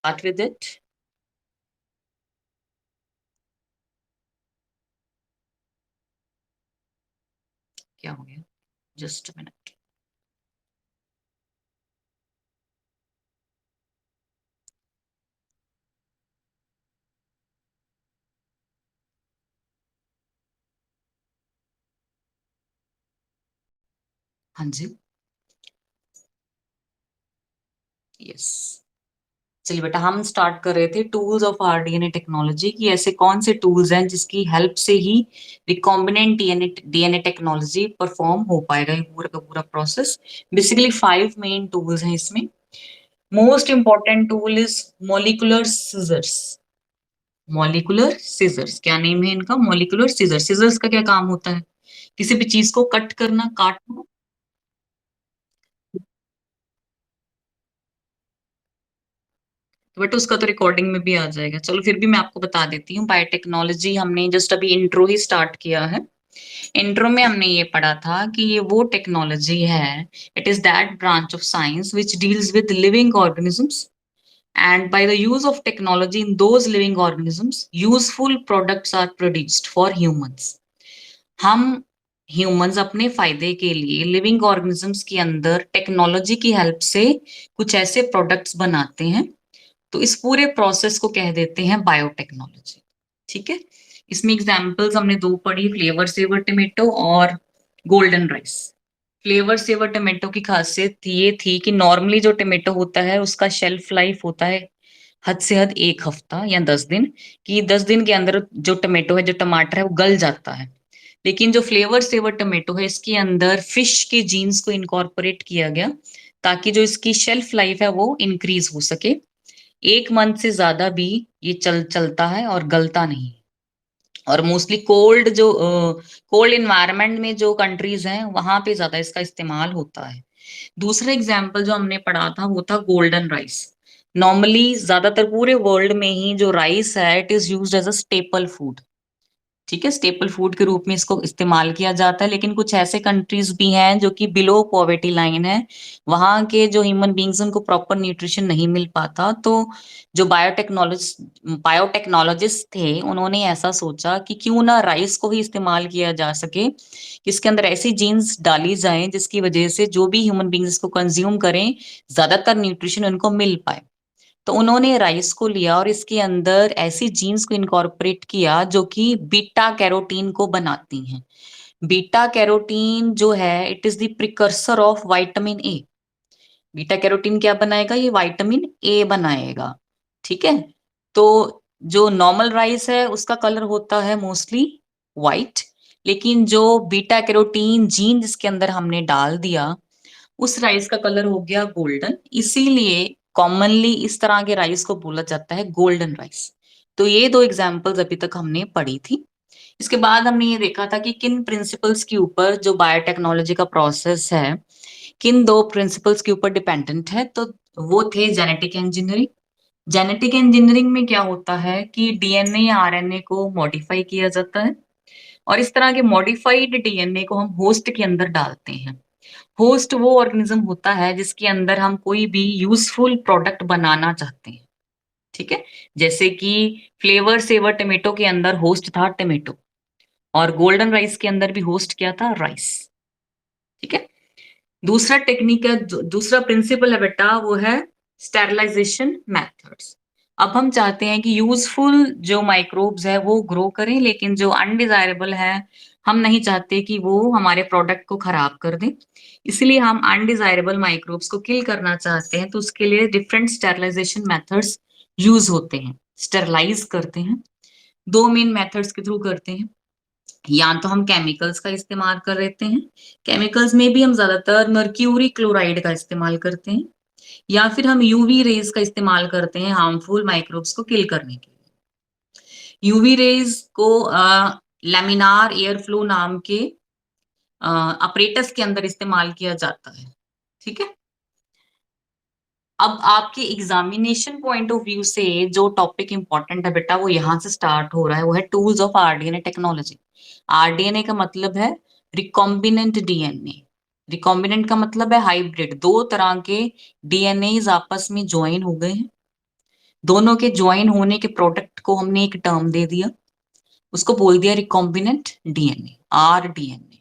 Start with it. क्या हो गया? Just a minute. हाँ जी. यस. चलिए बेटा, हम स्टार्ट कर रहे थे टूल्स ऑफ आरडीएनए टेक्नोलॉजी की. ऐसे कौन से टूल्स हैं जिसकी हेल्प से ही रिकॉम्बिनेंट डीएनए टेक्नोलॉजी परफॉर्म हो पाएगा, ये पूरा का पूरा प्रोसेस. बेसिकली 5 मेन टूल्स हैं इसमें. Most important tool is molecular scissors. Molecular scissors, क्या नेम है इनका? Molecular seizures. सीजर्स का क्या काम होता है? किसी भी चीज को कट करना, काटना. बट उसका तो रिकॉर्डिंग में भी आ जाएगा. चलो फिर भी मैं आपको बता देती हूँ. बायोटेक्नोलॉजी हमने जस्ट अभी इंट्रो ही स्टार्ट किया है. इंट्रो में हमने ये पढ़ा था कि ये वो टेक्नोलॉजी है. It is that branch of science which deals with living organisms, and by the use of technology in those living organisms useful products are produced for humans. हम ह्यूमंस अपने फायदे के लिए लिविंग ऑर्गेनिजम्स के अंदर technology की help से कुछ ऐसे प्रोडक्ट्स बनाते हैं. तो इस पूरे प्रोसेस को कह देते हैं बायोटेक्नोलॉजी. ठीक है. इसमें एग्जांपल्स हमने दो पढ़ी, फ्लेवर सेवर टमेटो और golden rice. Flavr savr tomato की खासियत ये थी कि नॉर्मली जो टमाटो होता है उसका शेल्फ लाइफ होता है हद से हद 1 हफ्ता या 10 दिन. कि 10 दिन के अंदर जो टमाटो है, जो टमाटर है, वो गल जाता है. लेकिन जो फ्लेवर सेवर टमाटो है, इसके अंदर फिश के जीन्स को इनकॉर्पोरेट किया गया ताकि जो इसकी शेल्फ लाइफ है वो इंक्रीज हो सके. 1 मंथ से ज्यादा भी ये चलता है और गलता नहीं. और मोस्टली कोल्ड इन्वायरमेंट में जो कंट्रीज हैं वहां पे ज्यादा इसका इस्तेमाल होता है. दूसरा एग्जाम्पल जो हमने पढ़ा था वो था गोल्डन राइस. नॉर्मली ज्यादातर पूरे वर्ल्ड में ही जो राइस है, it is used as a staple food. ठीक है, स्टेपल फूड के रूप में इसको इस्तेमाल किया जाता है. लेकिन कुछ ऐसे कंट्रीज भी हैं जो कि बिलो पॉवर्टी लाइन है. वहां के जो ह्यूमन बींग्स उनको प्रॉपर न्यूट्रिशन नहीं मिल पाता. तो जो बायोटेक्नोलॉजिस्ट थे, उन्होंने ऐसा सोचा कि क्यों ना राइस को ही इस्तेमाल किया जा सके, कि इसके अंदर ऐसी जीन्स डाली जाएं जिसकी वजह से जो भी ह्यूमन बींग्स इसको कंज्यूम करें, ज्यादातर न्यूट्रिशन उनको मिल पाए. तो उन्होंने राइस को लिया और इसके अंदर ऐसी जीन्स को इनकॉर्पोरेट किया जो कि बीटा कैरोटीन को बनाती हैं. बीटा कैरोटीन जो है, it is the precursor of vitamin A. Beta carotene क्या बनाएगा? ये विटामिन ए बनाएगा. ठीक है. तो जो नॉर्मल राइस है उसका कलर होता है मोस्टली व्हाइट. लेकिन जो बीटा कैरोटीन जीन जिसके अंदर हमने डाल दिया, उस राइस का कलर हो गया गोल्डन. इसीलिए कॉमनली इस तरह के राइस को बोला जाता है गोल्डन राइस. तो ये दो एग्जाम्पल्स अभी तक हमने पढ़ी थी. इसके बाद हमने ये देखा था कि किन प्रिंसिपल्स के ऊपर जो बायोटेक्नोलॉजी का प्रोसेस है, किन दो प्रिंसिपल्स के ऊपर डिपेंडेंट है. तो वो थे जेनेटिक इंजीनियरिंग. जेनेटिक इंजीनियरिंग में क्या होता है कि डीएनए या आरएनए को मॉडिफाई किया जाता है और इस तरह के मॉडिफाइड डीएनए को हम होस्ट के अंदर डालते हैं. होस्ट वो ऑर्गेनिज्म होता है जिसके अंदर हम कोई भी यूजफुल प्रोडक्ट बनाना चाहते हैं. ठीक है. जैसे कि फ्लेवर सेवर टमेटो के अंदर होस्ट था टमेटो, और गोल्डन राइस के अंदर भी होस्ट क्या था? राइस. ठीक है. दूसरा टेक्निक है, दूसरा प्रिंसिपल है बेटा, वो है स्टेरलाइजेशन मेथड्स. अब हम चाहते हैं कि यूजफुल जो माइक्रोब्स है वो ग्रो करें, लेकिन जो अनडिजायरेबल है हम नहीं चाहते कि वो हमारे प्रोडक्ट को खराब कर दें. इसलिए हम अनडिजायरेबल माइक्रोब्स को किल करना चाहते हैं. तो उसके लिए डिफरेंट स्टेरलाइजेशन मेथड्स यूज होते हैं. स्टेरलाइज करते हैं, दो मेन मेथड्स के थ्रू करते हैं. या तो हम केमिकल्स का इस्तेमाल कर लेते हैं. केमिकल्स में भी हम ज्यादातर मर्क्यूरी क्लोराइड का इस्तेमाल करते हैं. या फिर हम यूवी रेज का इस्तेमाल करते हैं हार्मफुल माइक्रोब्स को किल करने के लिए. यूवी रेज को लैमिनार एयर फ्लो नाम के अपरेटस के अंदर इस्तेमाल किया जाता है. ठीक है. अब आपके एग्जामिनेशन पॉइंट ऑफ व्यू से जो टॉपिक इंपॉर्टेंट है बेटा, वो यहां से स्टार्ट हो रहा है. वो है tools of rDNA technology. RDNA का मतलब है रिकॉम्बिनेंट डीएनए. रिकॉम्बिनेंट का मतलब है हाइब्रिड. दो तरह के डीएनए आपस में ज्वाइन हो गए हैं. दोनों के ज्वाइन होने के प्रोडक्ट को हमने एक टर्म दे दिया, उसको बोल दिया रिकॉम्बिनेंट डीएनए, आरडीएनए।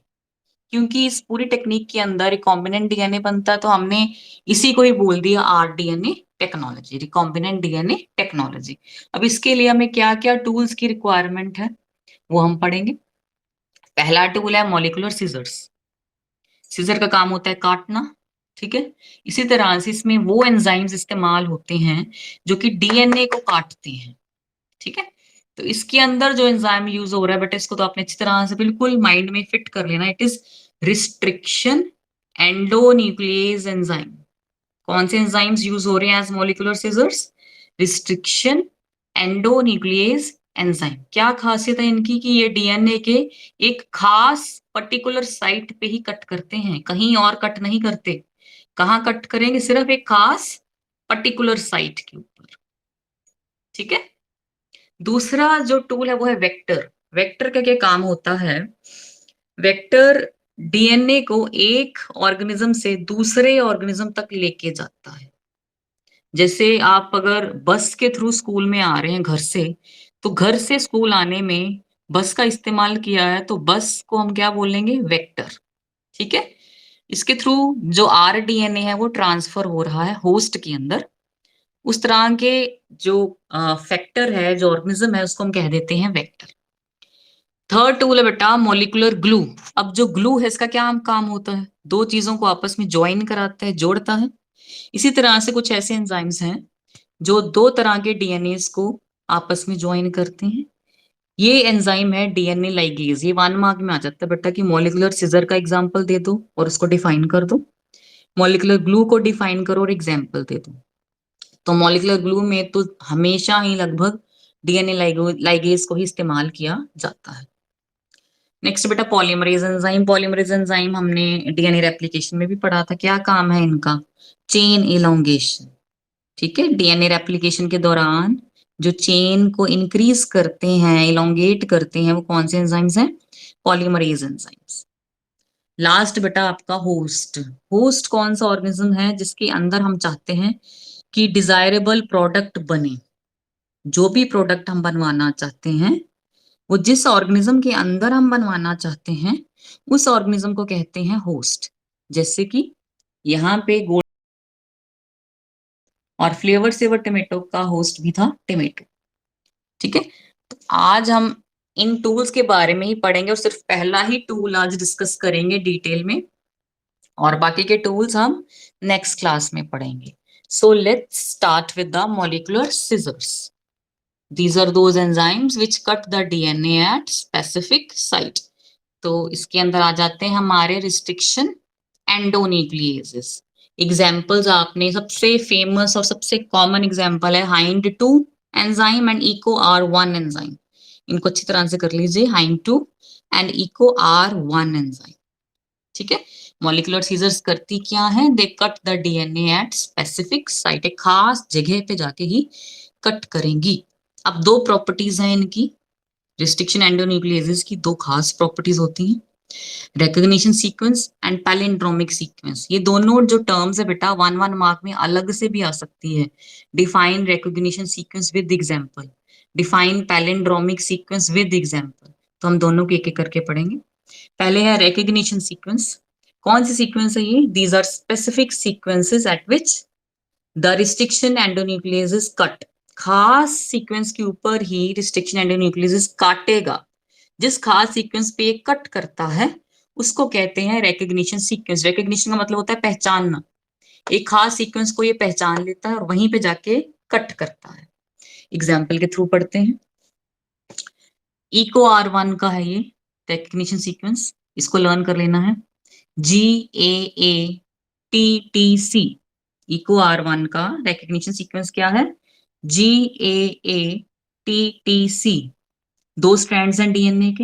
क्योंकि इस पूरी टेक्निक के अंदर रिकॉम्बिनेंट डीएनए बनता है तो हमने इसी को ही बोल दिया rDNA technology, recombinant DNA technology. अब इसके लिए हमें क्या क्या टूल्स की रिक्वायरमेंट है वो हम पढ़ेंगे। पहला टूल है मॉलिक्यूलर सीजर्स। सीजर का काम होता है काटना, ठीक है। इसी तरह से इसमें वो एंजाइम्स इस्तेमाल होते हैं जो कि डीएनए को काटते हैं, ठीक है। तो इसके अंदर जो एंजाइम यूज हो रहा है बेटा, इसको तो आपने अच्छी तरह से बिल्कुल माइंड में फिट कर लेना। It is restriction endonuclease enzyme. कौन से एंजाइम्स यूज हो रहे हैं as molecular scissors? Restriction endonuclease enzyme. क्या खासियत है इनकी कि ये डीएनए के एक खास पर्टिकुलर साइट पे ही कट करते हैं, कहीं और कट नहीं करते। कहाँ कट करेंगे? सिर्फ एक खास पर्टिकुलर साइट के ऊपर, ठीक है। दूसरा जो टूल है वो है वेक्टर। वेक्टर का क्या काम होता है? वेक्टर डीएनए को एक ऑर्गेनिज्म से दूसरे ऑर्गेनिज्म तक लेके जाता है। जैसे आप अगर बस के थ्रू स्कूल में आ रहे हैं घर से, तो घर से स्कूल आने में बस का इस्तेमाल किया है तो बस को हम क्या बोलेंगे? वेक्टर, ठीक है। इसके थ्रू जो आरडीएनए है वो ट्रांसफर हो रहा है होस्ट के अंदर। उस तरह के जो फैक्टर है, जो ऑर्गेनिज्म है, उसको हम कह देते हैं वेक्टर। थर्ड टूल है बेटा मॉलिक्यूलर ग्लू। अब जो ग्लू है इसका क्या काम होता है? दो चीजों को आपस में ज्वाइन कराता है, जोड़ता है। इसी तरह से कुछ ऐसे एंजाइम्स हैं जो दो तरह के डीएनए को आपस में ज्वाइन करते हैं। ये एंजाइम है डीएनए लाइगेज। ये 1 मार्क में आ जाता है बेटा कि मॉलिक्यूलर सीजर का एग्जांपल दे दो और उसको डिफाइन कर दो, मॉलिक्यूलर ग्लू को डिफाइन करो और एग्जांपल दे दो। तो मॉलिक्यूलर ग्लू में तो हमेशा ही लगभग डीएनए लाइगेज को ही इस्तेमाल किया जाता है। नेक्स्ट बेटा पॉलीमरेज एंजाइम। पॉलीमरेज एंजाइम हमने डीएनए रेप्लिकेशन में भी पढ़ा था। क्या काम है इनका? चेन इलोंगेशन, ठीक है। डीएनए रेप्लिकेशन के दौरान जो चेन को इंक्रीज करते हैं, इलोंगेट करते हैं, वो कौन से एंजाइम्स हैं? Polymerase enzymes. लास्ट बेटा आपका होस्ट। होस्ट कौन सा ऑर्गेनिज्म है जिसके अंदर हम चाहते हैं कि डिजायरेबल प्रोडक्ट बने? जो भी प्रोडक्ट हम बनवाना चाहते हैं वो जिस ऑर्गेनिज्म के अंदर हम बनवाना चाहते हैं उस ऑर्गेनिज्म को कहते हैं होस्ट। जैसे कि यहाँ पे गोल्ड और फ्लेवर सेवर टमेटो का होस्ट भी था टमेटो, ठीक है। तो आज हम इन टूल्स के बारे में ही पढ़ेंगे और सिर्फ पहला ही टूल आज डिस्कस करेंगे डिटेल में, और बाकी के टूल्स हम नेक्स्ट क्लास में पढ़ेंगे। So let's start with the molecular scissors. These are those enzymes which cut the DNA at specific site. तो इसके अंदर आ जाते हैं हमारे रिस्ट्रिक्शन एंडोन्यूक्लिएजेस। एग्जाम्पल्स आपने सबसे फेमस और सबसे कॉमन एग्जाम्पल है Hind two enzyme and Eco R one enzyme. इनको अच्छी तरह से कर लीजिए, Hind two and Eco R one enzyme, ठीक है। मॉलिक्यूलर सीजर्स करती क्या है? They cut the DNA at specific site. एक खास जगह पे जाके ही कट करेंगी। अब दो प्रॉपर्टीज हैं इनकी, रिस्ट्रिक्शन एंडोन्यूक्लिएजेस की दो खास प्रॉपर्टीज होती हैं, recognition sequence and palindromic sequence. ये दोनों जो टर्म्स है बेटा 1 1 मार्क में अलग से भी आ सकती है। Define recognition sequence with example, define palindromic sequence with example. तो हम दोनों को एक एक करके पढ़ेंगे। पहले है रिकॉग्निशन सीक्वेंस। कौन सी सीक्वेंस है ये? These are specific sequences at which the restriction endonuclease cut. खास सीक्वेंस के ऊपर ही रिस्ट्रिक्शन एंडोन्यूक्लियस काटेगा। जिस खास सीक्वेंस पे ये कट करता है उसको कहते हैं रिकॉग्निशन सीक्वेंस। रिकॉग्निशन का मतलब होता है पहचानना। एक खास सीक्वेंस को ये पहचान लेता है और वहीं पे जाके कट करता है। एग्जाम्पल के थ्रू पढ़ते हैं। इको आर वन का है ये रिकॉग्निशन सीक्वेंस, इसको लर्न कर लेना है। GAATTC, इको आर वन का रिकॉग्निशन सीक्वेंस क्या है? GAATTC। दो स्ट्रैंड्स हैं डीएनए के,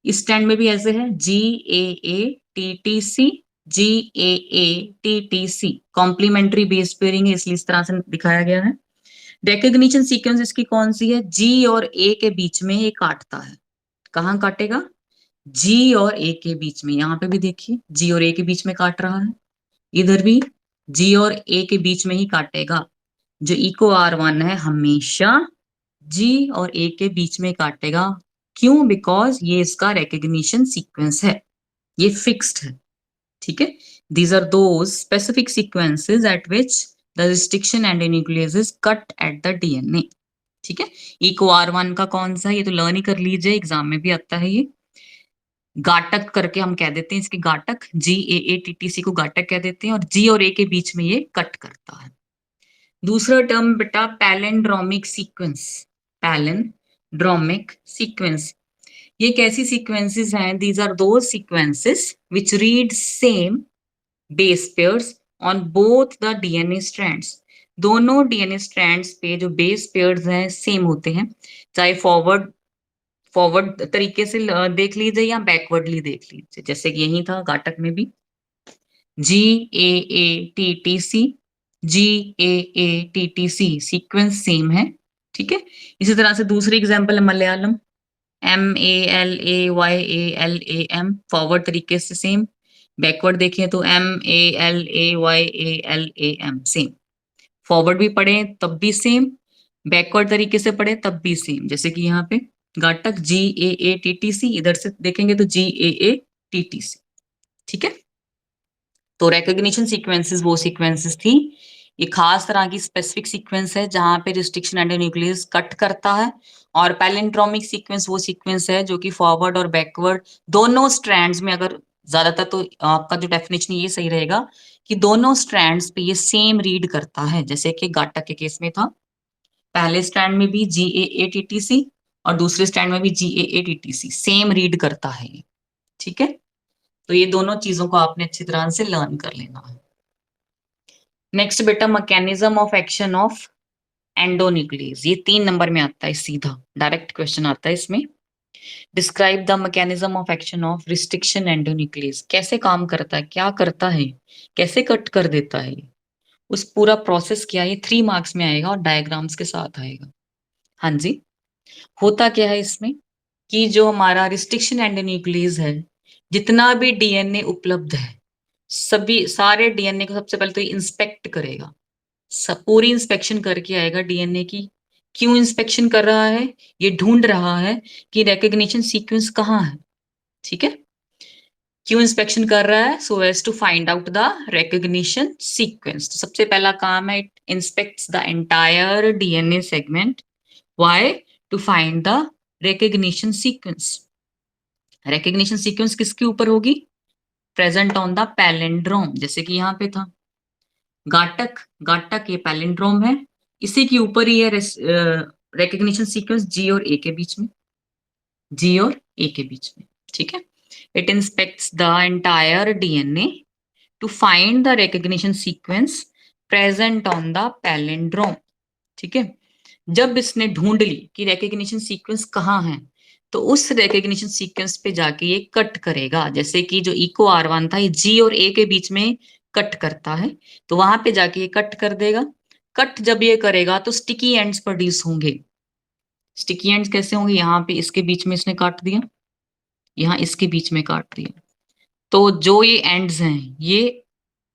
इस स्टैंड में भी ऐसे है GAATTC, GAATTC। Complementary base pairing है इसलिए इस तरह से दिखाया गया है। रिकॉग्निशन सीक्वेंस इसकी कौन सी है? जी और ए के बीच में ये काटता है। कहाँ काटेगा? जी और ए के बीच में। यहाँ पे भी देखिए जी और ए के बीच में काट रहा है, इधर भी जी और ए के बीच में ही काटेगा। जो EcoR1 है हमेशा G और A के बीच में काटेगा। क्यों? बिकॉज ये इसका रिकग्निशन सीक्वेंस है, ये फिक्स्ड है। ठीक है, these are those specific sequences at which the restriction endonuclease is cut at the DNA। ठीक है, EcoR1 का कौन सा, ये तो लर्न ही कर लीजिए, एग्जाम में भी आता है ये। गाटक करके हम कह देते हैं इसके, गाटक GAATTC को गाटक कह देते हैं, और G और A के बीच में ये कट करता है। दूसरा टर्म बेटा पैलेंड्रोमिक सीक्वेंस। पैलेंड्रोमिक सीक्वेंस, ये कैसी सीक्वेंसेस हैं? These are those sequences which read same base pairs on both the DNA strands. दोनों डीएनए स्ट्रैंड्स पे जो बेस पेयर्स हैं सेम होते हैं, चाहे फॉरवर्ड तरीके से देख लीजिए या बैकवर्डली देख लीजिए, जैसे कि यही था गाटक में भी GAATTC, GAATTC सीक्वेंस सेम है। ठीक है, इसी तरह से दूसरी एग्जांपल है मलयालम, MALAYALAM, फॉरवर्ड तरीके से सेम, बैकवर्ड देखें तो MALAYALAM सेम, फॉरवर्ड भी पढ़े तब भी सेम, बैकवर्ड तरीके से पढ़े तब भी सेम। जैसे कि यहाँ पे गाटक GAATTC, इधर से देखेंगे तो GAATTC। ठीक है, तो रिकॉग्निशन सीक्वेंसेस वो सीक्वेंसेस थी, ये खास तरह की स्पेसिफिक सीक्वेंस है जहां पे रिस्ट्रिक्शन एंडोन्यूक्लियस कट करता है, और पैलेंड्रोमिक सीक्वेंस वो सीक्वेंस है जो कि फॉरवर्ड और बैकवर्ड दोनों स्ट्रैंड्स में, अगर ज्यादातर तो आपका जो डेफिनेशन ये सही रहेगा कि दोनों स्ट्रैंड्स पे ये सेम रीड करता है। जैसे कि गाटक के केस में था, पहले स्ट्रैंड में भी GAATTC और दूसरे स्ट्रैंड में भी GAATTC सेम रीड करता है। ठीक है, तो ये दोनों चीजों को आपने अच्छी तरह से लर्न कर लेना है। नेक्स्ट बेटा mechanism of action of endonuclease, ये 3 नंबर में आता है, सीधा डायरेक्ट क्वेश्चन आता है इसमें। Describe the mechanism of action of restriction endonuclease, कैसे काम करता है, क्या करता है, कैसे कट कर देता है, उस पूरा प्रोसेस क्या है, ये 3 मार्क्स में आएगा और डायग्राम्स के साथ आएगा। हाँ जी, होता क्या है इसमें कि जो हमारा रिस्ट्रिक्शन एंडोन्यूक्लियस है, जितना भी डीएनए उपलब्ध है, सभी सारे डीएनए को सबसे पहले तो इंस्पेक्ट करेगा, पूरी इंस्पेक्शन करके आएगा डीएनए की। क्यों इंस्पेक्शन कर रहा है? ये ढूंढ रहा है कि रिकॉग्निशन सीक्वेंस कहाँ है। ठीक है, क्यों इंस्पेक्शन कर रहा है? So as to find out the recognition sequence. तो सबसे पहला काम है, it inspects the entire DNA segment. Why? To find the recognition sequence. Recognition sequence किसके ऊपर होगी? प्रेजेंट ऑन द पैलेंड्रोम, जैसे कि यहाँ पे था गाटक, गाटक ये पैलिंड्रोम है, इसी के ऊपर ही है रिकॉग्निशन सीक्वेंस जी और ए के बीच में, जी और ए के बीच में। ठीक है, it inspects the entire DNA to find the recognition sequence present on the palindrome. ठीक है, जब इसने ढूंढ ली कि रिकॉग्निशन सीक्वेंस कहाँ है, तो उस रिकॉग्निशन सीक्वेंस पे जाके ये कट करेगा। जैसे कि जो EcoR1 था, ये जी और ए के बीच में कट करता है, तो वहां पे जाके ये कट कर देगा। कट जब ये करेगा तो स्टिकी एंड्स प्रोड्यूस होंगे। स्टिकी एंड्स कैसे होंगे? यहाँ पे इसके बीच में इसने काट दिया, यहाँ इसके बीच में काट दिया, तो जो ये एंड्स हैं ये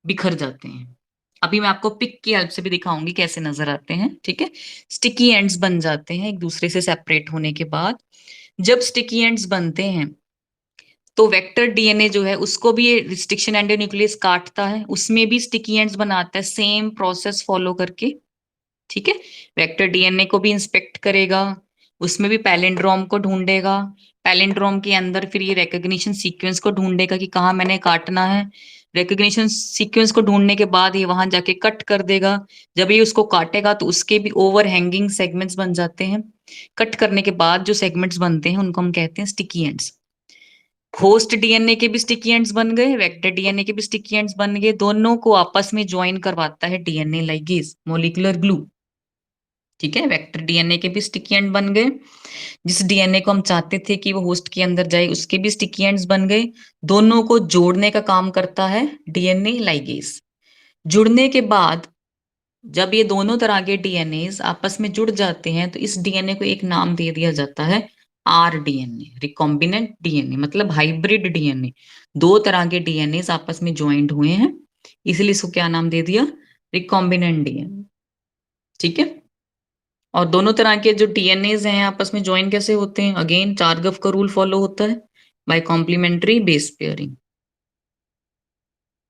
बिखर जाते हैं। अभी मैं आपको पिक की हेल्प से भी दिखाऊंगी कैसे नजर आते हैं। ठीक है, स्टिकी एंड्स बन जाते हैं एक दूसरे से सेपरेट होने के बाद। जब स्टिकी एंड्स बनते हैं तो वेक्टर डीएनए जो है उसको भी ये रिस्ट्रिक्शन एंडोन्यूक्लियस काटता है, उसमें भी स्टिकी एंड्स बनाता है सेम प्रोसेस फॉलो करके। ठीक है, वेक्टर डीएनए को भी इंस्पेक्ट करेगा, उसमें भी पैलिंड्रोम को ढूंढेगा, पैलिंड्रोम के अंदर फिर ये रिकॉग्निशन सीक्वेंस को ढूंढेगा कि कहाँ मैंने काटना है। रिकॉग्निशन सीक्वेंस को ढूंढने के बाद ये वहां जाके कट कर देगा। जब ये उसको काटेगा तो उसके भी ओवर हैंगिंग सेगमेंट्स बन जाते हैं। कट करने के बाद जो सेगमेंट्स बनते हैं उनको हम कहते हैं स्टिकी एंड्स। होस्ट डीएनए के भी स्टिकी एंड्स बन गए, वेक्टर डीएनए के भी स्टिकी एंड्स बन गए, दोनों को आपस में ज्वाइन करवाता है डीएनए लाइगेज, मोलिकुलर ग्लू। ठीक है, वेक्टर डीएनए के भी स्टिकी एंड बन गए, जिस डीएनए को हम चाहते थे कि वो होस्ट के अंदर जाए उसके भी स्टिकी एंड्स बन गए। दोनों को जोड़ने का काम करता है डीएनए लाइगेज। जुड़ने के बाद जब ये दोनों तरह के डीएनए आपस में जुड़ जाते हैं तो इस डीएनए को एक नाम दे दिया जाता है rDNA, रिकॉम्बिनेंट डीएनए, मतलब हाइब्रिड डीएनए। दो तरह के डीएनए आपस में ज्वाइंट हुए हैं, इसलिए इसको क्या नाम दे दिया? Recombinant DNA. ठीक है। और दोनों तरह के जो डीएनए हैं आपस में ज्वाइन कैसे होते हैं? अगेन चार्गफ का रूल फॉलो होता है, बाय कॉम्प्लीमेंट्री बेस पेयरिंग।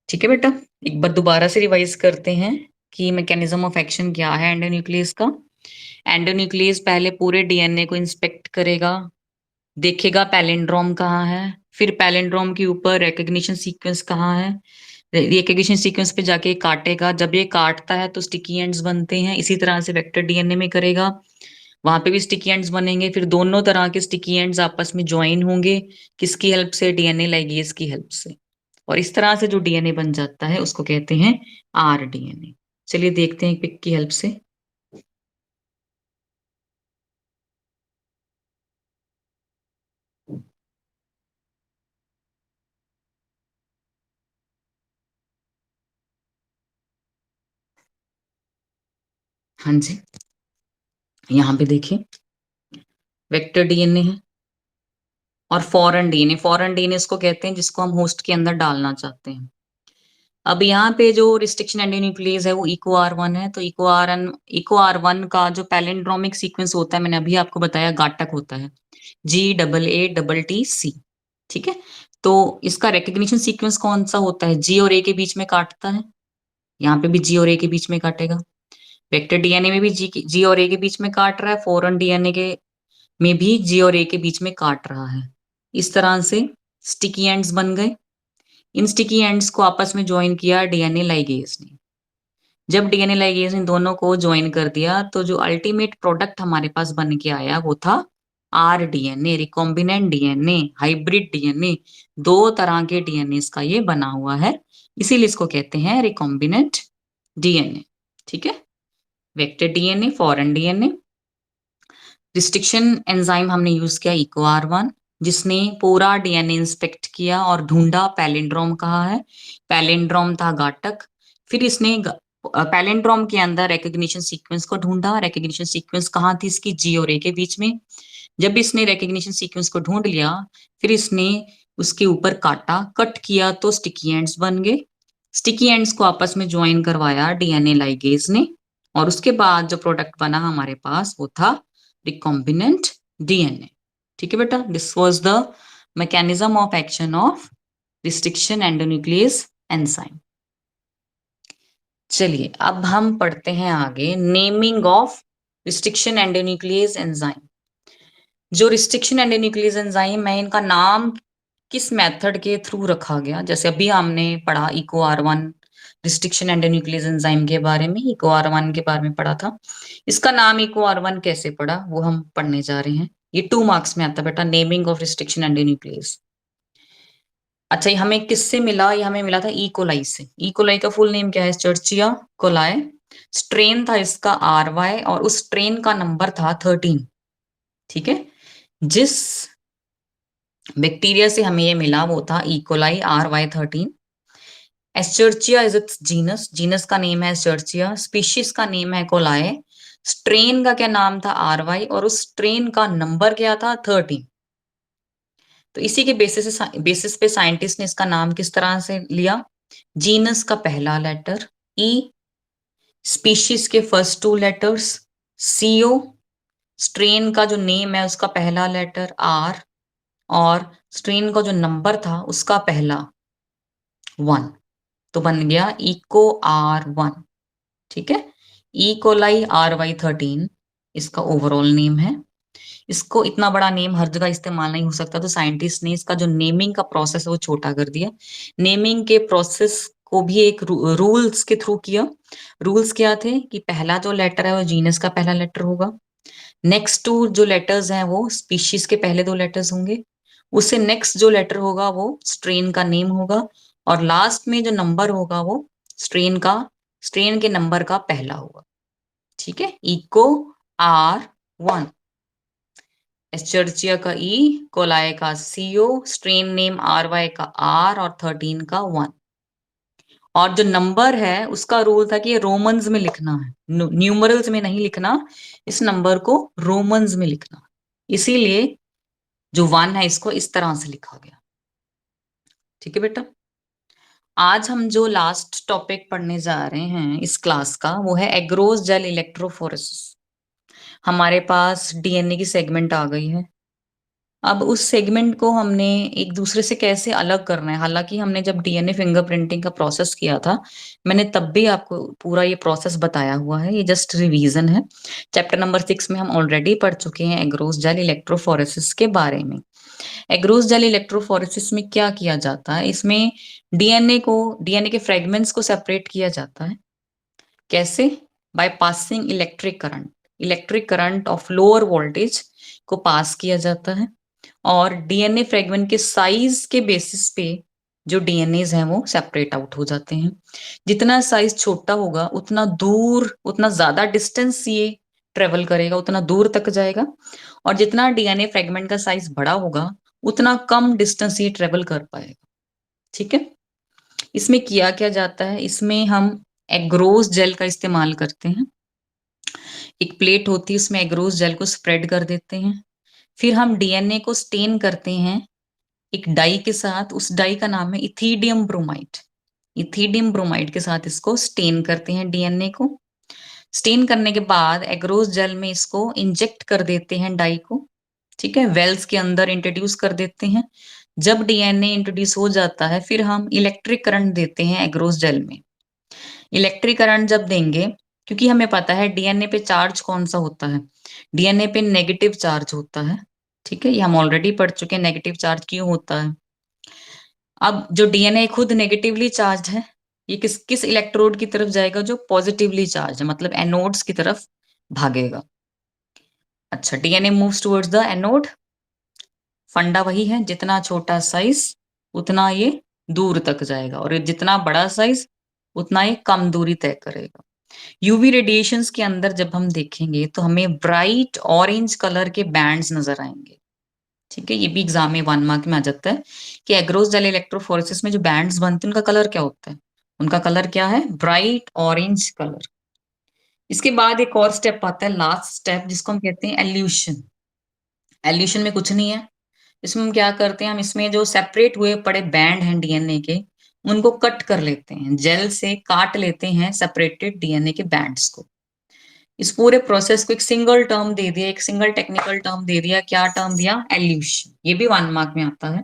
ठीक है बेटा, एक बार दोबारा से रिवाइज करते हैं कि मैकेनिज्म ऑफ एक्शन क्या है एंडोन्यूक्लियस का। एंडोन्यूक्लियस पहले पूरे डीएनए को इंस्पेक्ट करेगा, देखेगा पैलिंड्रोम कहाँ है, फिर पैलिंड्रोम के ऊपर रिकॉग्निशन सीक्वेंस कहाँ है, रिकॉग्निशन सीक्वेंस पे जाके काटेगा। जब ये काटता है तो स्टिकी एंड्स बनते हैं। इसी तरह से वेक्टर डीएनए में करेगा, वहां पे भी स्टिकी एंड्स बनेंगे। फिर दोनों तरह के स्टिकी एंड्स आपस में ज्वाइन होंगे, किसकी हेल्प से? डीएनए लाइगेज की हेल्प से। और इस तरह से जो डीएनए बन जाता है उसको कहते हैं आरडीएनए। चलिए देखते हैं पिक की हेल्प से। हाँ जी, यहाँ पे देखिए वेक्टर डीएनए है और फॉरेन डीएनए। फॉरेन डीएनए इसको कहते हैं जिसको हम होस्ट के अंदर डालना चाहते हैं। अब यहाँ पे जो रिस्ट्रिक्शन एंडोन्यूक्लियस है वो इको आर वन है। तो इको आर वन का जो पैलिंड्रोमिक सीक्वेंस होता है, मैंने अभी आपको बताया गाटक होता है, GAATTC। ठीक है, तो इसका रिकग्निशन सीक्वेंस कौन सा होता है? जी और ए के बीच में काटता है। यहाँ पे भी जी और ए के बीच में काटेगा। वेक्टर डीएनए में भी जी और ए के बीच में काट रहा है, फॉरेन डीएनए के में भी जी और ए के बीच में काट रहा है। इस तरह से स्टिकी एंड्स बन गए। इन स्टिकी एंड्स को आपस में ज्वाइन किया डीएनए लाइगेज ने। जब डीएनए लाइगेज ने दोनों को ज्वाइन कर दिया तो जो अल्टीमेट प्रोडक्ट हमारे पास बन के आया वो था rDNA, recombinant DNA, hybrid DNA. दो तरह के डीएनए का ये बना हुआ है, इसीलिए इसको कहते हैं रिकॉम्बिनेंट डीएनए। ठीक है, vector DNA, foreign DNA. Restriction enzyme हमने यूज किया इको आर वन, जिसने पूरा डीएनए इंस्पेक्ट किया और ढूंढा पैलिंड्रोम कहाँ है। पैलिंड्रोम था गाटक। फिर इसने पैलिंड्रोम के अंदर रिकग्निशन सीक्वेंस को ढूंढा। रिकग्निशन सीक्वेंस कहाँ थी इसकी? जी और ए के बीच में। जब इसने रिकग्निशन सीक्वेंस को ढूंढ लिया, फिर इसने उसके ऊपर काटा, कट किया तो स्टिकी एंड्स बन गए। स्टिकी एंड्स को आपस में ज्वाइन करवाया डीएनए लाइगेज ने, और उसके बाद जो प्रोडक्ट बना हमारे पास वो था रिकॉम्बिनेंट डीएनए। ठीक है बेटा, this was the mechanism of action of restriction endonuclease enzyme. चलिए अब हम पढ़ते हैं आगे naming of restriction endonuclease enzyme. जो रिस्ट्रिक्शन एंडोन्यूक्लियस एंजाइम है, इनका नाम किस मेथड के थ्रू रखा गया? जैसे अभी हमने पढ़ा eco R one restriction endonuclease enzyme के बारे में, इको आर वन के बारे में पढ़ा था। इसका नाम इको आर वन कैसे पड़ा वो हम पढ़ने जा रहे हैं। ये 2 मार्क्स में आता है बेटा, नेमिंग ऑफ रिस्ट्रिक्शन एंडोन्यूक्लियस। अच्छा, ये हमें किससे मिला? ये हमें मिला था ई कोलाई से। ई कोलाई का फुल नेम क्या है? चर्चिया कोलाई। स्ट्रेन था इसका RY और उस स्ट्रेन का नंबर था 13। ठीक है, जिस बैक्टीरिया से हमें ये मिला वो था E coli RY13। Escherichia is its genus, genus का नेम है एस्चर्चिया, स्पीशीज का नेम है कोलाए। स्ट्रेन का क्या नाम था? RY, और उस स्ट्रेन का नंबर क्या था? 13। तो इसी के बेसिस पे साइंटिस्ट ने इसका नाम किस तरह से लिया? जीनस का पहला लेटर ई, स्पीशीज के फर्स्ट 2 लेटर्स CO, स्ट्रेन का जो नेम है उसका पहला लेटर R, और स्ट्रेन का जो नंबर था उसका पहला 1। तो बन गया इको R1। ठीक है, ई कोलाई RY13 इसका ओवरऑल नेम है। इसको इतना बड़ा नेम हर जगह इस्तेमाल नहीं हो सकता, तो साइंटिस्ट ने इसका जो नेमिंग का प्रोसेस है वो छोटा कर दिया। नेमिंग के प्रोसेस को भी एक रूल्स के थ्रू किया। रूल्स क्या थे कि पहला जो लेटर है वो जीनस का पहला लेटर होगा, नेक्स्ट 2 जो लेटर्स हैं वो स्पीशीज के पहले 2 लेटर्स होंगे, उससे नेक्स्ट जो लेटर होगा वो स्ट्रेन का नेम होगा, और लास्ट में जो नंबर होगा वो स्ट्रेन के नंबर का पहला होगा। ठीक है, इको R1, एस्चर्चिया का E, कोलाए का CO, स्ट्रेन नेम RY का R और 13 का 1। और जो नंबर है उसका रूल था कि ये रोमन्स में लिखना है, न्यूमरल्स में नहीं लिखना, इस नंबर को रोमन्स में लिखना। इसीलिए जो 1 है इसको इस तरह से लिखा गया। ठीक है बेटा, आज हम जो लास्ट टॉपिक पढ़ने जा रहे हैं इस क्लास का वो है एग्रोस जेल इलेक्ट्रोफोरेसिस। हमारे पास डीएनए की सेगमेंट आ गई है। अब उस सेगमेंट को हमने एक दूसरे से कैसे अलग करना है, हालांकि हमने जब डीएनए फिंगरप्रिंटिंग का प्रोसेस किया था मैंने तब भी आपको पूरा ये प्रोसेस बताया हुआ है, ये जस्ट रिवीजन है। चैप्टर नंबर 6 में हम ऑलरेडी पढ़ चुके हैं एग्रोस जेल इलेक्ट्रोफोरेसिस के बारे में। एग्रोस जेल इलेक्ट्रोफोरेसिस में क्या किया जाता है, इसमें डीएनए के फ्रेगमेंट्स को सेपरेट किया जाता है। कैसे? By passing electric current of lower voltage को पास किया जाता है और डीएनए फ्रेगमेंट के साइज के बेसिस पे जो डीएनए हैं वो सेपरेट आउट हो जाते हैं। जितना साइज छोटा होगा उतना दूर, उतना ज्यादा डिस्टेंस ये ट्रेवल करेगा, उतना दूर तक जाएगा। और जितना डीएनए फ्रेगमेंट का साइज बड़ा होगा उतना कम डिस्टेंस ये ट्रेवल कर पाएगा। ठीक है। इसमें किया क्या जाता है, इसमें हम एग्रोस जेल का इस्तेमाल करते हैं। एक प्लेट होती है, उसमें एग्रोस जेल को स्प्रेड कर देते हैं। फिर हम डीएनए को स्टेन करते हैं एक डाई के साथ। उस डाई का नाम है इथीडियम ब्रोमाइड। इथीडियम ब्रोमाइड के साथ इसको स्टेन करते हैं डीएनए को। स्टेन करने के बाद एग्रोस जेल में इसको इंजेक्ट कर देते हैं डाई को। ठीक है, वेल्स के अंदर इंट्रोड्यूस कर देते हैं। जब डीएनए इंट्रोड्यूस हो जाता है फिर हम इलेक्ट्रिक करंट देते हैं एग्रोस जेल में। इलेक्ट्रिक करंट जब देंगे, क्योंकि हमें पता है डीएनए पे चार्ज कौन सा होता है, डीएनए पे नेगेटिव चार्ज होता है। ठीक है, ये हम ऑलरेडी पढ़ चुके हैं नेगेटिव चार्ज क्यों होता है। अब जो डीएनए खुद नेगेटिवली चार्ज है, ये किस किस इलेक्ट्रोड की तरफ जाएगा, जो पॉजिटिवली चार्ज है, मतलब एनोड्स की तरफ भागेगा। अच्छा, DNA moves towards the anode. फंडा वही है, जितना छोटा साइज उतना ये दूर तक जाएगा और जितना बड़ा साइज उतना ये कम दूरी तय करेगा। यूवी रेडिएशंस के अंदर जब हम देखेंगे तो हमें ब्राइट ऑरेंज कलर के बैंड्स नजर आएंगे। ठीक है, ये भी एग्जाम में 1 मार्क में आ जाता है कि एग्रोस जेल इलेक्ट्रोफोरेसिस में जो बैंड्स बनते हैं उनका कलर क्या होता है। उनका कलर क्या है? Bright orange colour. इसके बाद एक और स्टेप आता है, लास्ट स्टेप, जिसको हम कहते हैं एल्यूशन। एल्यूशन में कुछ नहीं है, इसमें हम क्या करते हैं, हम इसमें जो सेपरेट हुए पड़े बैंड हैं डीएनए के उनको कट कर लेते हैं, जेल से काट लेते हैं सेपरेटेड डीएनए के बैंड्स को। इस पूरे प्रोसेस को एक सिंगल टर्म दे दिया, एक सिंगल टेक्निकल टर्म दे दिया। क्या टर्म दिया? एल्यूशन। ये भी 1 मार्क में आता है।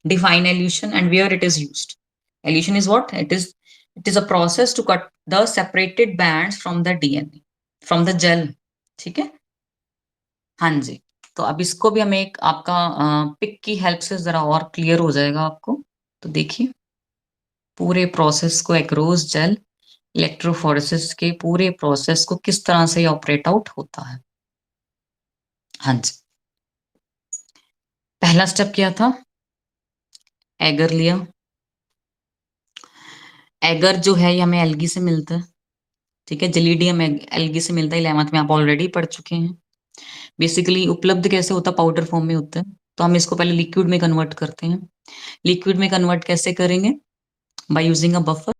Define elution and where it is used. Elution is what? It is a process to cut the separated bands from the DNA, from the gel. ठीक है। हाँ जी। तो अब इसको भी हमें एक आपका पिक की हेल्प से जरा और क्लियर हो जाएगा आपको। तो देखिए पूरे प्रोसेस को, एक्रोस जेल इलेक्ट्रोफोरेसिस के पूरे प्रोसेस को किस तरह से ऑपरेट आउट होता है। हाँ जी। पहला स्टेप क्या था? एगर लिया। एगर जो है ये हमें एल्गी से मिलता है। ठीक है, जलीडियम एल्गी से मिलता है, 11th में आप ऑलरेडी पढ़ चुके हैं। बेसिकली उपलब्ध कैसे होता है? पाउडर फॉर्म में होता है। तो हम इसको पहले लिक्विड में कन्वर्ट करते हैं। लिक्विड में कन्वर्ट कैसे करेंगे? By using a buffer.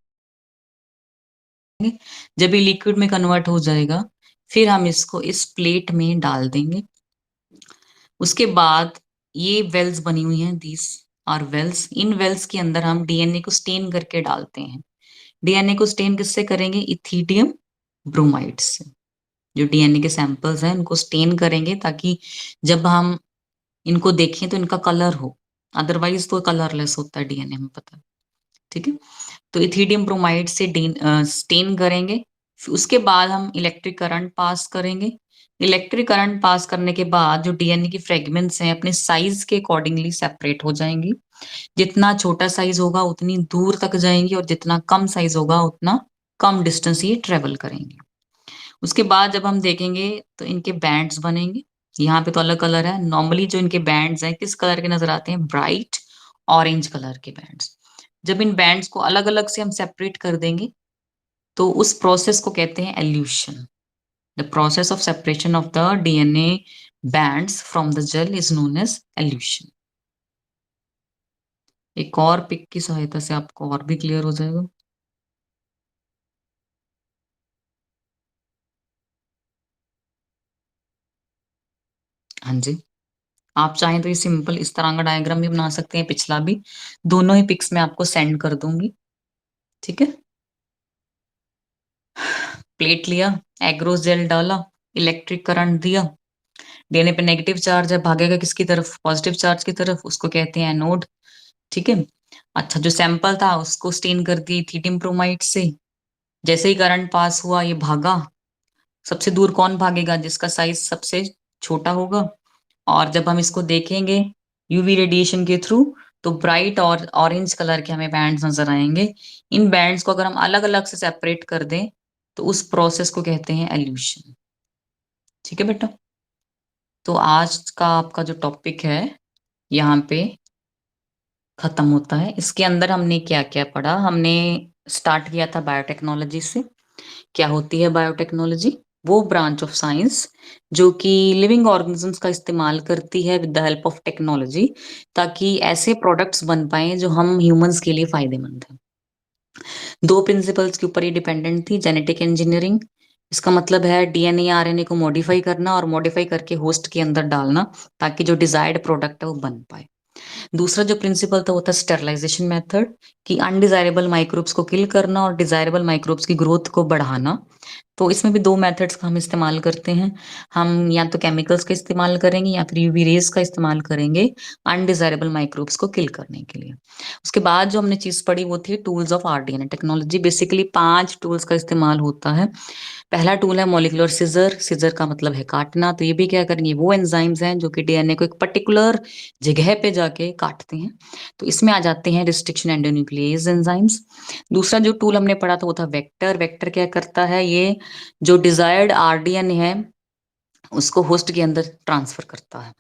जब ये लिक्विड में कन्वर्ट हो जाएगा फिर हम इसको इस प्लेट में डाल देंगे। उसके बाद ये वेल्स बनी हुई हैं, दीस आर वेल्स। इन वेल्स के अंदर हम डीएनए को स्टेन करके डालते हैं। डीएनए को स्टेन किससे करेंगे? इथीडियम ब्रोमाइड से। जो डीएनए के सैंपल्स हैं उनको स्टेन करेंगे ताकि जब हम इनको देखें तो इनका कलर हो, अदरवाइज तो कलरलेस होता है डीएनए में, पता है। ठीक है, तो इथीडियम ब्रोमाइड से स्टेन करेंगे। फिर उसके बाद हम इलेक्ट्रिक करंट पास करेंगे। इलेक्ट्रिक करंट पास करने के बाद जो डीएनए की फ्रेगमेंट्स हैं अपने साइज के अकॉर्डिंगली सेपरेट हो जाएंगी। जितना छोटा साइज होगा उतनी दूर तक जाएंगी और जितना कम साइज होगा उतना कम डिस्टेंस ये ट्रेवल करेंगे। उसके बाद जब हम देखेंगे तो इनके बैंड्स बनेंगे। यहाँ पे तो अलग कलर है, नॉर्मली जो इनके बैंड्स हैं किस कलर के नजर आते हैं? ब्राइट ऑरेंज कलर के बैंड्स। जब इन बैंड्स को अलग अलग से हम सेपरेट कर देंगे तो उस प्रोसेस को कहते हैं elution. The process of separation of the DNA bands from the gel is known as elution. एक और पिक की सहायता से आपको और भी क्लियर हो जाएगा। हाँ जी। आप चाहें तो ये सिंपल इस तरह का डायग्राम भी बना सकते हैं, पिछला भी। दोनों ही पिक्स मैं आपको सेंड कर दूंगी, ठीक है। प्लेट लिया, एग्रोस जेल डाला, इलेक्ट्रिक करंट दिया, देने पे नेगेटिव चार्ज है, भागेगा किसकी तरफ, पॉजिटिव चार्ज की तरफ, उसको कहते हैं एनोड, ठीक है। अच्छा, जो सैंपल था उसको स्टेन कर दी थीटियम ब्रोमाइड से। जैसे ही करंट पास हुआ ये भागा, सबसे दूर कौन भागेगा, जिसका साइज सबसे छोटा होगा। और जब हम इसको देखेंगे यूवी रेडिएशन के थ्रू, तो ब्राइट और ऑरेंज कलर के हमें बैंड्स नजर आएंगे। इन बैंड्स को अगर हम अलग अलग से सेपरेट कर दें तो उस प्रोसेस को कहते हैं एल्यूशन, ठीक है बेटा। तो आज का आपका जो टॉपिक है यहाँ पे खत्म होता है। इसके अंदर हमने क्या क्या पढ़ा, हमने स्टार्ट किया था बायोटेक्नोलॉजी से। क्या होती है बायोटेक्नोलॉजी? वो ब्रांच ऑफ साइंस जो कि लिविंग ऑर्गेनिजम्स का इस्तेमाल करती है with the help of technology, ताकि ऐसे प्रोडक्ट्स बन पाए जो हम ह्यूमंस के लिए फायदेमंद हैं। दो प्रिंसिपल्स के ऊपर ये डिपेंडेंट थी, जेनेटिक इंजीनियरिंग, इसका मतलब है डीएनए आरएनए को मॉडिफाई करना और मॉडिफाई करके होस्ट के अंदर डालना, ताकि जो डिजायर्ड प्रोडक्ट है वो बन पाए। दूसरा जो प्रिंसिपल था वो था स्टेरलाइजेशन मेथड, कि अनडिजायरेबल माइक्रोब्स को किल करना और डिजायरेबल माइक्रोब्स की ग्रोथ को बढ़ाना। तो इसमें भी दो मेथड्स का हम इस्तेमाल करते हैं। हम या तो केमिकल्स का इस्तेमाल करेंगे या फिर यूवी रेज का इस्तेमाल करेंगे अनडिजायरेबल माइक्रोब्स को किल करने के लिए। उसके बाद जो हमने चीज पढ़ी वो थी tools of rDNA technology. Basically 5 tools का इस्तेमाल होता है। पहला टूल है मॉलिक्यूलर सीजर। सीजर का मतलब है काटना। तो ये भी क्या करेंगे, वो एंजाइम्स हैं जो कि डीएनए को एक पर्टिकुलर जगह पे जाके काटते हैं। तो इसमें आ जाते हैं रिस्ट्रिक्शन एंडोन्यूक्लियेज एंजाइम्स। दूसरा जो टूल हमने पढ़ा था वो था वेक्टर। वेक्टर क्या करता है, ये जो डिजायर्ड आरडीएनए है उसको होस्ट के अंदर ट्रांसफर करता है।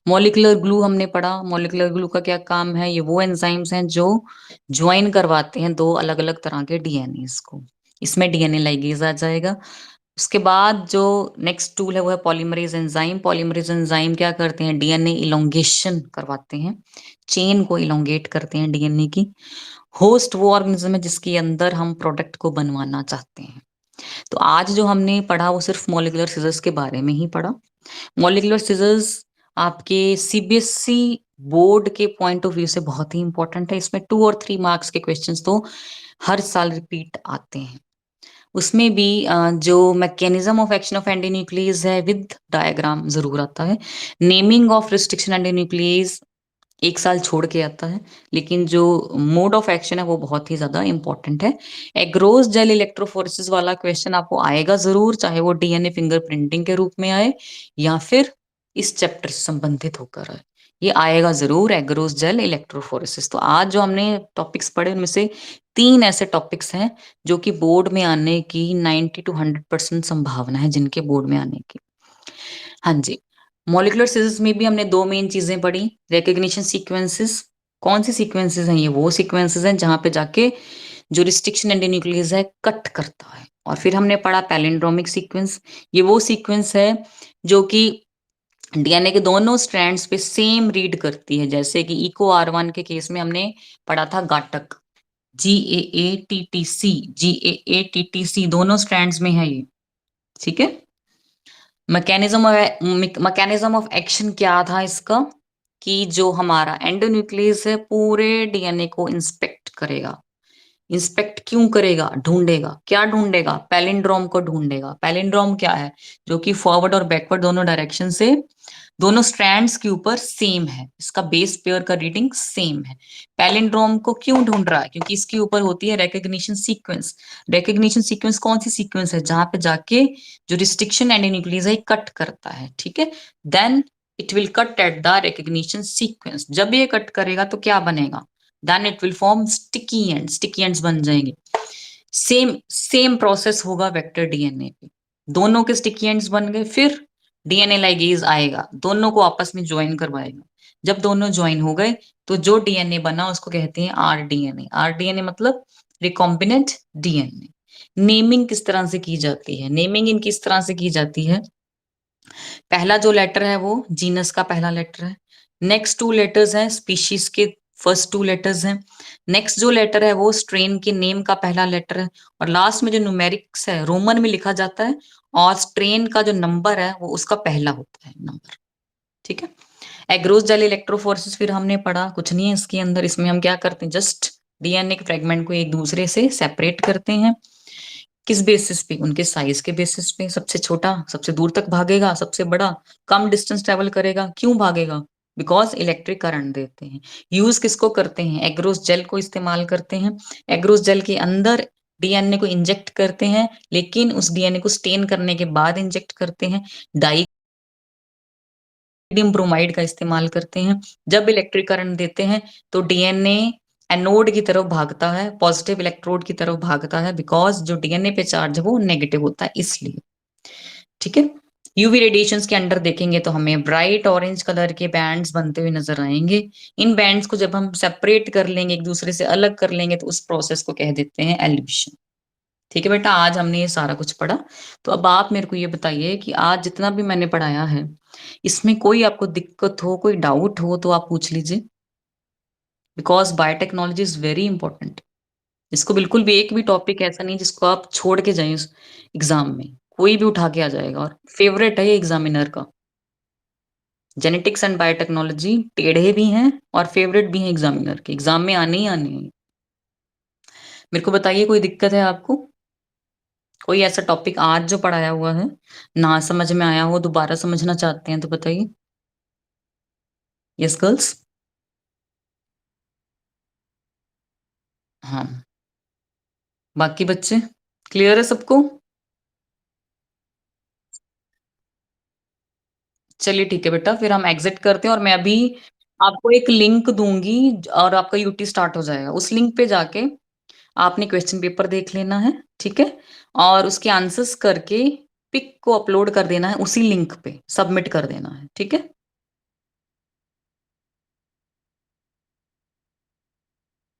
मॉलिक्यूलर ग्लू हमने पढ़ा। मॉलिक्यूलर ग्लू का क्या काम है, ये वो एंजाइम्स हैं जो ज्वाइन करवाते हैं दो अलग अलग तरह के डीएनए को। इसमें डीएनए लाइगेज आ जाएगा। उसके बाद जो नेक्स्ट टूल है वो है पॉलीमरेज एंजाइम। पॉलीमरेज एंजाइम क्या करते हैं, डीएनए इलोंगेशन करवाते हैं, चेन को इलोंगेट करते हैं डीएनए की। होस्ट वो ऑर्गेनिज्म है जिसके अंदर हम प्रोडक्ट को बनवाना चाहते हैं। तो आज जो हमने पढ़ा वो सिर्फ मॉलिक्यूलर सीजर्स के बारे में ही पढ़ा। मॉलिक्यूलर सीजर्स आपके सीबीएसई बोर्ड के पॉइंट ऑफ व्यू से बहुत ही इंपॉर्टेंट है। इसमें 2 और 3 मार्क्स के क्वेश्चंस तो हर साल रिपीट आते हैं। उसमें भी जो मैकेनिज्म ऑफ एक्शन ऑफ एंटीन्यूक्लियस है विद डायग्राम जरूर आता है। नेमिंग ऑफ रिस्ट्रिक्शन एंटीन्यूक्लियस 1 साल छोड़ के आता है, लेकिन जो मोड ऑफ एक्शन है वो बहुत ही ज्यादा इंपॉर्टेंट है। एग्रोस जेल इलेक्ट्रोफोरेसिस वाला क्वेश्चन आपको आएगा जरूर, चाहे वो डीएनए फिंगरप्रिंटिंग के रूप में आए या फिर इस चैप्टर से संबंधित होकर आए, ये आएगा जरूर, एग्रोस जेल इलेक्ट्रोफोरेसिस। तो आज जो हमने टॉपिक्स पढ़े उनमें से 3 ऐसे टॉपिक्स हैं जो कि बोर्ड में आने की 90 to 100% संभावना है, जिनके बोर्ड में आने की। हाँ जी, मॉलिक्यूलर सीजर्स में भी हमने 2 मेन चीजें पढ़ी। रिकग्निशन सीक्वेंसेस, कौन सी सीक्वेंसेस हैं, ये वो सीक्वेंसेस हैं जहां पे जाके जो रिस्ट्रिक्शन एंटीन्यूक्लियस है कट करता है। और फिर हमने पढ़ा पैलिंड्रोमिक सीक्वेंस। ये वो सीक्वेंस है जो कि डीएनए के दोनों स्ट्रैंड्स पे सेम रीड करती है। जैसे कि इको आर1 के केस में हमने पढ़ा था गाटक, GAATTC, GAATTC दोनों स्ट्रैंड्स में है ये, ठीक है। मैकेनिज्म ऑफ एक्शन क्या था इसका, कि जो हमारा एंडोन्यूक्लियस है पूरे डीएनए को इंस्पेक्ट करेगा। इंस्पेक्ट क्यों करेगा, ढूंढेगा। क्या ढूंढेगा, पैलिंड्रोम को ढूंढेगा। पैलिंड्रोम क्या है, जो कि फॉरवर्ड और बैकवर्ड दोनों डायरेक्शन से दोनों स्ट्रैंड्स के ऊपर सेम है, इसका बेस पेयर का रीडिंग सेम है। पैलिंड्रोम को क्यों ढूंढ रहा है, क्योंकि इसके ऊपर होती है रिकग्निशन सीक्वेंस। रिकग्निशन सीक्वेंस कौन सी सीक्वेंस है, जहां पे जाके जो रिस्ट्रिक्शन एंटीन्यूक्लियस है कट करता है, ठीक है। Then it will cut at the recognition sequence. जब ये कट करेगा तो क्या बनेगा, then it will form sticky ends, sticky ends बन जाएंगे। सेम सेम प्रोसेस होगा वेक्टर डीएनए पे, दोनों के स्टिकी एंड्स बन गए, फिर डीएनए लाइगेज आएगा, दोनों को आपस में ज्वाइन करवाएगा। जब दोनों ज्वाइन हो गए तो जो डीएनए बना उसको कहते हैं आरडीएनए। आरडीएनए मतलब रिकॉम्बिनेंट डीएनए। नेमिंग किस तरह से की जाती है, नेमिंग इन किस तरह से की जाती है, पहला जो लेटर है वो जीनस का पहला लेटर है, नेक्स्ट 2 लेटर्स हैं स्पीशीज के फर्स्ट 2 लेटर्स हैं, नेक्स्ट जो लेटर है वो स्ट्रेन के नेम का पहला लेटर है, और लास्ट में जो न्यूमेरिक्स है रोमन में लिखा जाता है, और स्ट्रेन का जो नंबर है वो उसका पहला होता है नंबर, ठीक है। एग्रोस जेल इलेक्ट्रोफोरेसिस फिर हमने पढ़ा, कुछ नहीं है इसके अंदर। इसमें हम क्या करते हैं, जस्ट डीएनए के फ्रेगमेंट को एक दूसरे से सेपरेट करते हैं। किस बेसिस पे? उनके साइज के बेसिस पे। सबसे छोटा सबसे दूर तक भागेगा, सबसे बड़ा कम डिस्टेंस ट्रेवल करेगा। क्यों भागेगा? बिकॉज इलेक्ट्रिक करंट देते हैं। यूज किसको करते हैं? एग्रोस जेल को इस्तेमाल करते हैं। एग्रोस जेल के अंदर डीएनए को इंजेक्ट करते हैं, लेकिन उस डीएनए को स्टेन करने के बाद इंजेक्ट करते हैं। डाई सोडियम ब्रोमाइड का इस्तेमाल करते हैं। जब इलेक्ट्रिक करंट देते हैं तो डीएनए एनोड की तरफ भागता है, पॉजिटिव इलेक्ट्रोड की तरफ भागता है, बिकॉज जो डीएनए पे चार्ज है वो नेगेटिव होता है, इसलिए। ठीक है। यूवी रेडिएशंस के अंडर देखेंगे तो हमें ब्राइट ऑरेंज कलर के बैंड्स बनते हुए नजर आएंगे। इन बैंड्स को जब हम सेपरेट कर लेंगे, एक दूसरे से अलग कर लेंगे, तो उस प्रोसेस को कह देते हैं एल्यूशन। ठीक है बेटा, आज हमने ये सारा कुछ पढ़ा। तो अब आप मेरे को ये बताइए कि आज जितना भी मैंने पढ़ाया है, इसमें कोई आपको दिक्कत हो, कोई डाउट हो तो आप पूछ लीजिए, because biotechnology is very important. इसको बिल्कुल भी एक भी टॉपिक ऐसा नहीं जिसको आप छोड़ के जाएं उस एग्जाम में। कोई भी उठा के आ जाएगा, और फेवरेट है ये एग्जामिनर का। जेनेटिक्स एंड बायोटेक्नोलॉजी टेढ़े भी हैं और फेवरेट भी हैं एग्जामिनर के, एग्जाम में आने ही आने हैं। मेरे को बताइए, कोई दिक्कत है आपको? कोई ऐसा टॉपिक आज जो पढ़ाया हुआ है ना समझ में आया हो, दोबारा समझना चाहते हैं तो बताइए। Yes girls? हाँ। बाकी बच्चे क्लियर है सबको? चलिए ठीक है बेटा, फिर हम एग्जिट करते हैं, और मैं अभी आपको एक लिंक दूंगी और आपका यूटी स्टार्ट हो जाएगा। उस लिंक पे जाके आपने क्वेश्चन पेपर देख लेना है, ठीक है, और उसके आंसर्स करके पिक को अपलोड कर देना है, उसी लिंक पे सबमिट कर देना है, ठीक है।